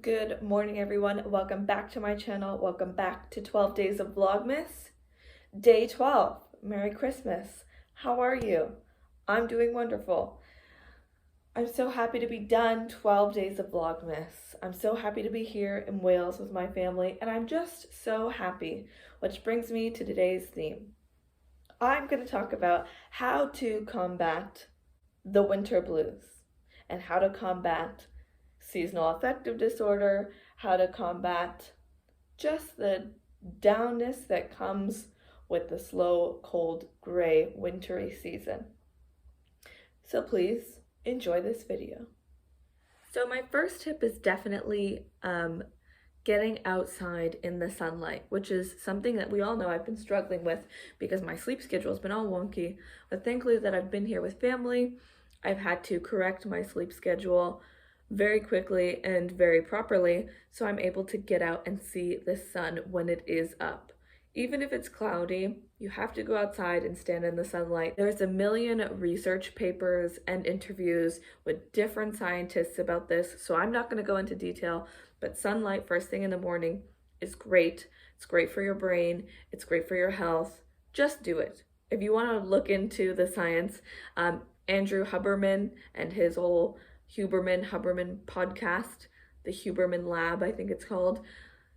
Good morning, everyone. Welcome back to my channel. Welcome back to 12 days of Vlogmas. Day 12. Merry Christmas. How are you? I'm doing wonderful. I'm so happy to be done 12 days of Vlogmas. I'm so happy to be here in Wales with my family, and I'm just so happy, which brings me to today's theme. I'm going to talk about how to combat the winter blues and how to combat seasonal affective disorder, how to combat just the downness that comes with the slow, cold, gray, wintry season. So please enjoy this video. So my first tip is definitely getting outside in the sunlight, which is something that we all know I've been struggling with because my sleep schedule has been all wonky. But thankfully that I've been here with family, I've had to correct my sleep schedule very quickly and very properly, so I'm able to get out and see the sun when it is up. Even if it's cloudy, you have to go outside and stand in the sunlight. There's a million research papers and interviews with different scientists about this, so I'm not going to go into detail, but sunlight first thing in the morning is great. It's great for your brain. It's great for your health. Just do it. If you want to look into the science, Andrew Huberman and his whole Huberman podcast, the Huberman Lab, I think it's called.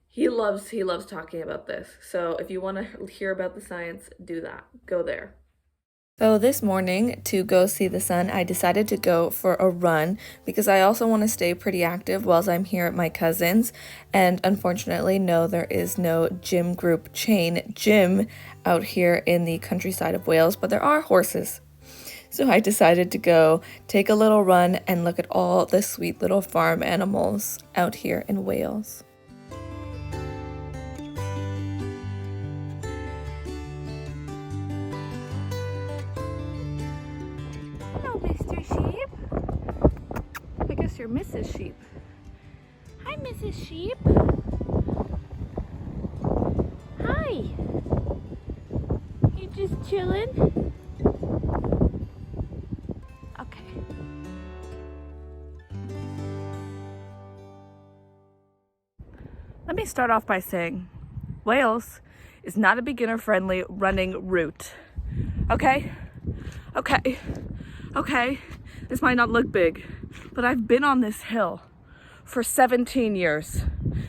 He loves talking about this. So if you want to hear about the science, do that. Go there. So this morning, to go see the sun, I decided to go for a run because I also want to stay pretty active whilst I'm here at my cousin's. And unfortunately, no, there is no gym group chain gym out here in the countryside of Wales, but there are horses. So I decided to go take a little run and look at all the sweet little farm animals out here in Wales. Hello, Mr. Sheep. I guess you're Mrs. Sheep. Hi, Mrs. Sheep. Hi. You just chilling? Let me start off by saying Wales is not a beginner-friendly running route. Okay? This might not look big, but I've been on this hill for 17 years.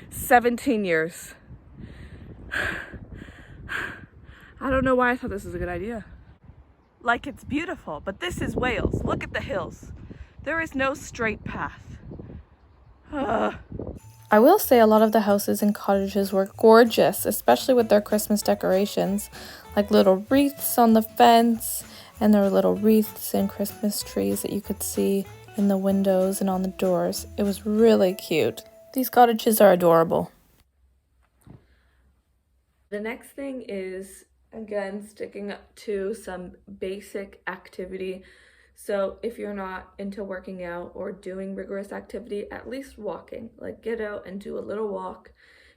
17 years. I don't know why I thought this was a good idea. Like, it's beautiful, but this is Wales. Look at the hills. There is no straight path. I will say a lot of the houses and cottages were gorgeous, especially with their Christmas decorations, like little wreaths on the fence, and there were little wreaths and Christmas trees that you could see in the windows and on the doors. It was really cute. These cottages are adorable. The next thing is, again, sticking to some basic activity. So if you're not into working out or doing rigorous activity, at least walking. Like, get out and do a little walk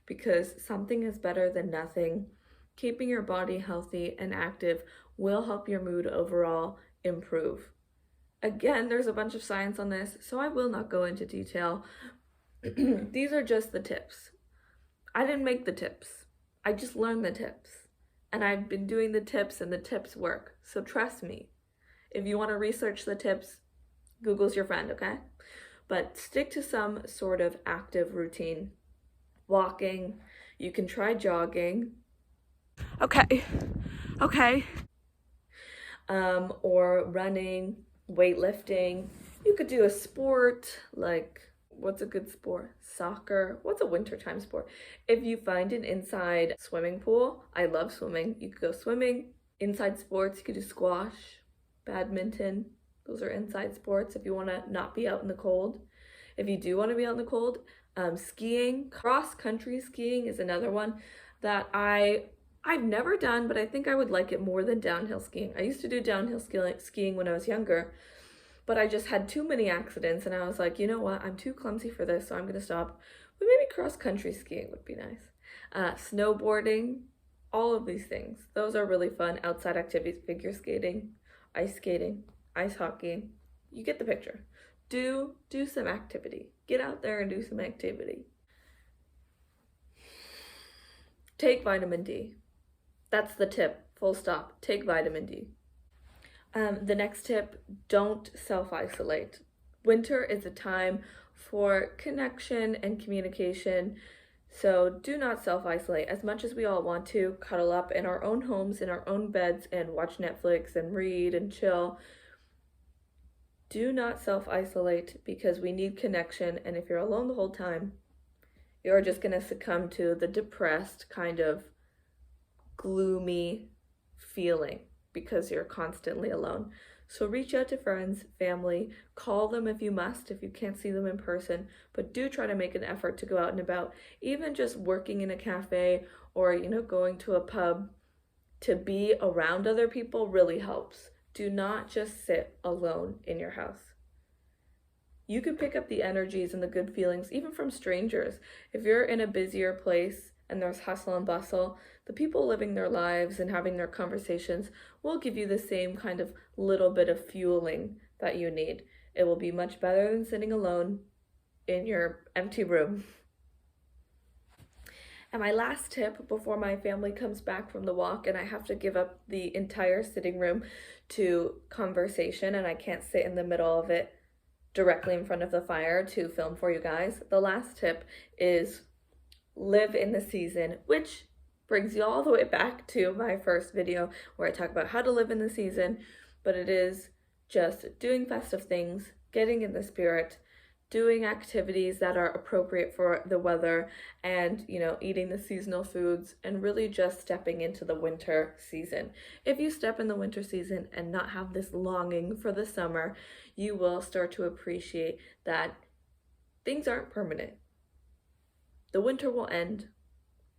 because something is better than nothing. Keeping your body healthy and active will help your mood overall improve. Again, there's a bunch of science on this, so I will not go into detail. These are just the tips. I didn't make the tips. I just learned the tips. And I've been doing the tips and the tips work. So trust me. If you want to research the tips, Google's your friend, okay? But stick to some sort of active routine. Walking, you can try jogging. Okay. Or running, weightlifting. You could do a sport, like, what's a good sport? Soccer. What's a wintertime sport? If you find an inside swimming pool, I love swimming. You could go swimming. Inside sports, you could do squash, badminton. Those are inside sports if you want to not be out in the cold. If you do want to be out in the cold, skiing, cross-country skiing is another one that I've never done, but I think I would like it more than downhill skiing. I used to do downhill skiing when I was younger, but I just had too many accidents and I was like, you know what, I'm too clumsy for this, so I'm going to stop. But maybe cross-country skiing would be nice. Snowboarding, all of these things. Those are really fun outside activities. Figure skating, ice hockey. You get the picture. Do some activity. Get out there and do some activity. Take vitamin D. That's the tip, full stop. Take vitamin D. The next tip, don't self-isolate. Winter is a time for connection and communication, so do not self-isolate. As much as we all want to cuddle up in our own homes, in our own beds, and watch Netflix and read and chill, do not self-isolate because we need connection, and if you're alone the whole time, you're just going to succumb to the depressed, kind of gloomy feeling because you're constantly alone. So reach out to friends, family, call them if you must, if you can't see them in person, but do try to make an effort to go out and about. Even just working in a cafe or, going to a pub, to be around other people really helps. Do not just sit alone in your house. You can pick up the energies and the good feelings even from strangers. If you're in a busier place and there's hustle and bustle, the people living their lives and having their conversations will give you the same kind of little bit of fueling that you need. It will be much better than sitting alone in your empty room. And my last tip before my family comes back from the walk and I have to give up the entire sitting room to conversation and I can't sit in the middle of it directly in front of the fire to film for you guys. The last tip is live in the season, which brings you all the way back to my first video where I talk about how to live in the season, but it is just doing festive things, getting in the spirit, doing activities that are appropriate for the weather, and eating the seasonal foods, and really just stepping into the winter season. If you step in the winter season and not have this longing for the summer, you will start to appreciate that things aren't permanent. The winter will end.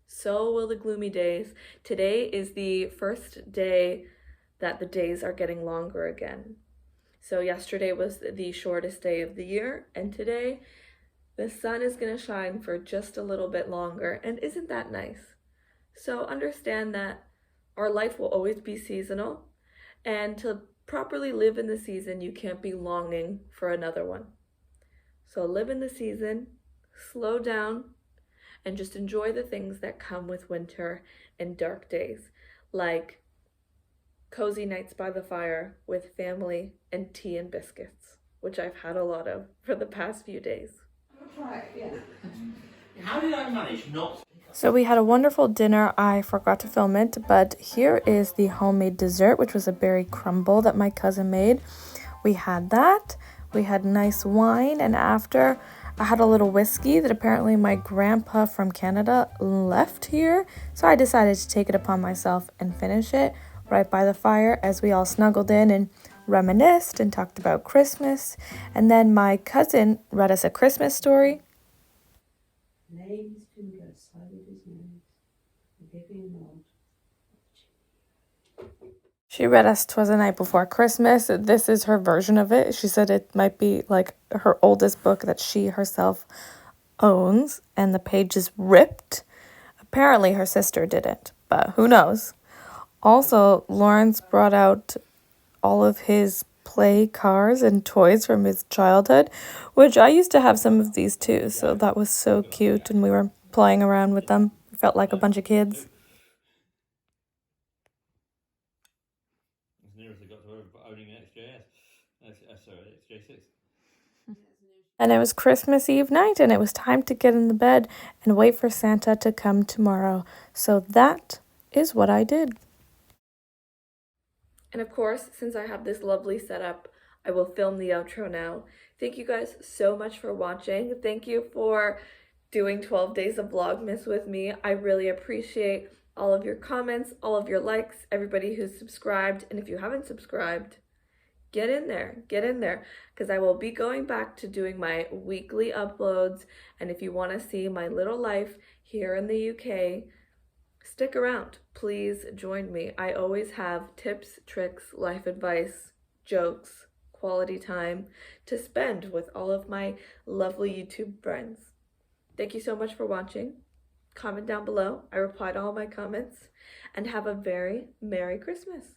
So will the gloomy days. Today is the first day that the days are getting longer again. So yesterday was the shortest day of the year, and today the sun is going to shine for just a little bit longer, and isn't that nice? So understand that our life will always be seasonal, and to properly live in the season, you can't be longing for another one. So live in the season, slow down, and just enjoy the things that come with winter and dark days, like cozy nights by the fire with family and tea and biscuits, which I've had a lot of for the past few days. Right, yeah. How did I manage not? So we had a wonderful dinner. I forgot to film it, but here is the homemade dessert, which was a berry crumble that my cousin made. We had that. We had nice wine, and after I had a little whiskey that apparently my grandpa from Canada left here. So I decided to take it upon myself and finish it right by the fire as we all snuggled in and reminisced and talked about Christmas. And then my cousin read us a Christmas story. Laid his finger side of his nose and gave me a nod. She read us 'Twas the Night Before Christmas. This is her version of it. She said it might be like her oldest book that she herself owns, and the page is ripped. Apparently her sister didn't, but who knows. Also, Lawrence brought out all of his play cars and toys from his childhood, which I used to have some of these too, so that was so cute, and we were playing around with them. We felt like a bunch of kids. As near as I got to owning an XJ6. And it was Christmas Eve night, and it was time to get in the bed and wait for Santa to come tomorrow. So that is what I did. And of course, since I have this lovely setup, I will film the outro now. Thank you guys so much for watching. Thank you for doing 12 days of Vlogmas with me. I really appreciate all of your comments, all of your likes, everybody who's subscribed. And if you haven't subscribed, get in there, because I will be going back to doing my weekly uploads. And if you want to see my little life here in the UK, stick around. Please join me. I always have tips, tricks, life advice, jokes, quality time to spend with all of my lovely YouTube friends. Thank you so much for watching. Comment down below. I reply to all my comments. And have a very Merry Christmas.